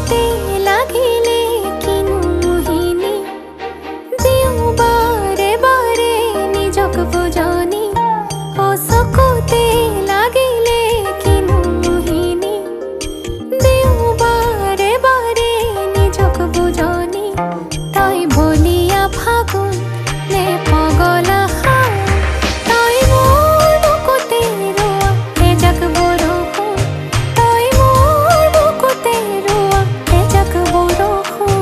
চকুতে লাগিলে কিনো মোহিনী দিওঁ বাৰে বাৰে নিজক বুজনি অ চকুতে লাগিলে কিনো মোহিনী দিওঁ বাৰে বাৰে নিজক বুজনি তই বলিয়া ফাগুন নে পগলা তই মোৰ বুকুতে ৰোৱা এজাক বৰষুণ তই মোৰ বুকুতে ৰোৱা এজাক বৰষুণ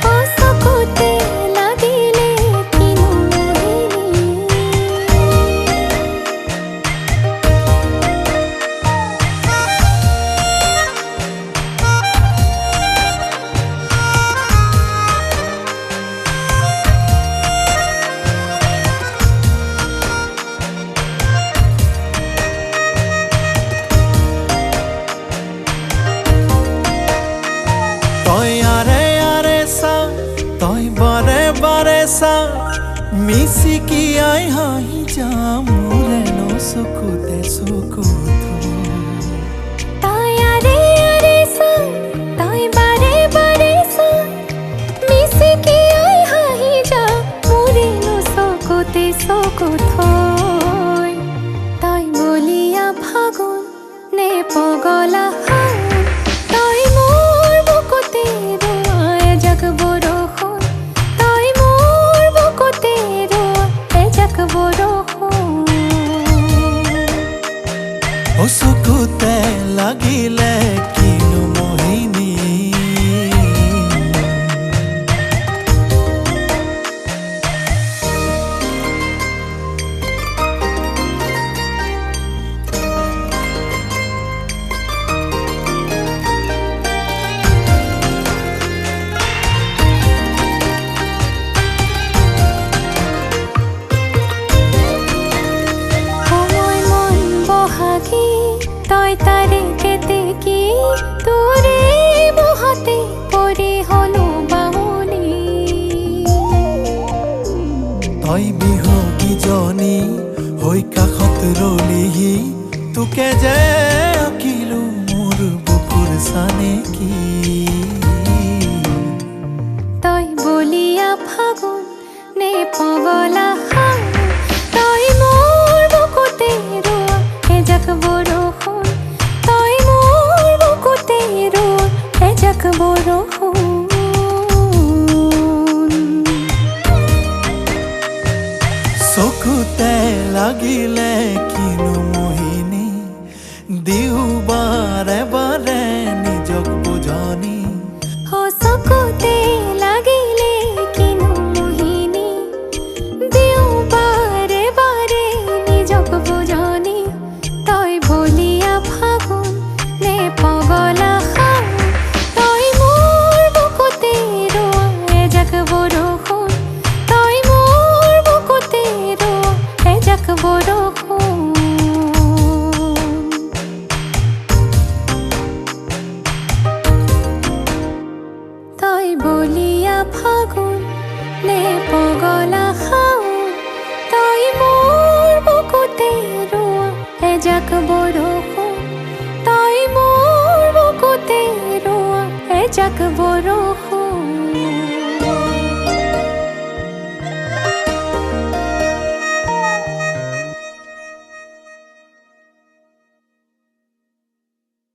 অ চকুতে লাগিলে কিনো মোহিনী তই আৰে আৰে সা তই বাৰে বাৰে সা মিচিকি আই হাঁহি যাম মোৰে চকুতে চকু তই আৰে আৰে চা তই বাৰে বাৰে চা মিচিকি আই হাঁহি যা মোৰে চকুতে চকু থৈ তই বলিয়া ফাগুন নে পগলা তই মোৰ বুকুতে ৰোৱা এজাক বৰষুণ তই মোৰ বুকুতে ৰোৱা এজাক বৰষুণ ও চকুতে লাগিলে কিনো মোহিনী সময় মন বহাগি তই তাৰে কেতেকী তোৰে বহাতে পৰি হলো বাউলি তই বিহগীজনী হৈ কাষত ৰলিহি তোকে যে আঁকিলো মোৰ বুকুৰ চানেকি তই বলিয়া ফাগুন নে পগলা তই মোৰ বুকুতে ৰোৱা এজাক বৰষুণ তই মোৰ বুকুতে ৰোৱা এজাক বৰষুণ চকুতে লাগিলে কিনো মোহিনী দিওঁ বাৰে বাৰে নিজক বুজনি অ চকুতে লাগিলে কিনো মোহিনী দিওঁ বাৰে বাৰে নিজক বুজনি তই বলিয়া ফাগুন নে পগলা তই মোৰ বুকুতে ৰোৱা এজাক বৰষুণ তই মোৰ বুকুতে ৰোৱা এজাক বৰষুণ তই বলিয়া ফাগুন নে পগলা তই মোৰ বুকুতে ৰোৱা এজাক বৰষুণ তই মোৰ বুকুতে ৰোৱা এজাক বৰষুণ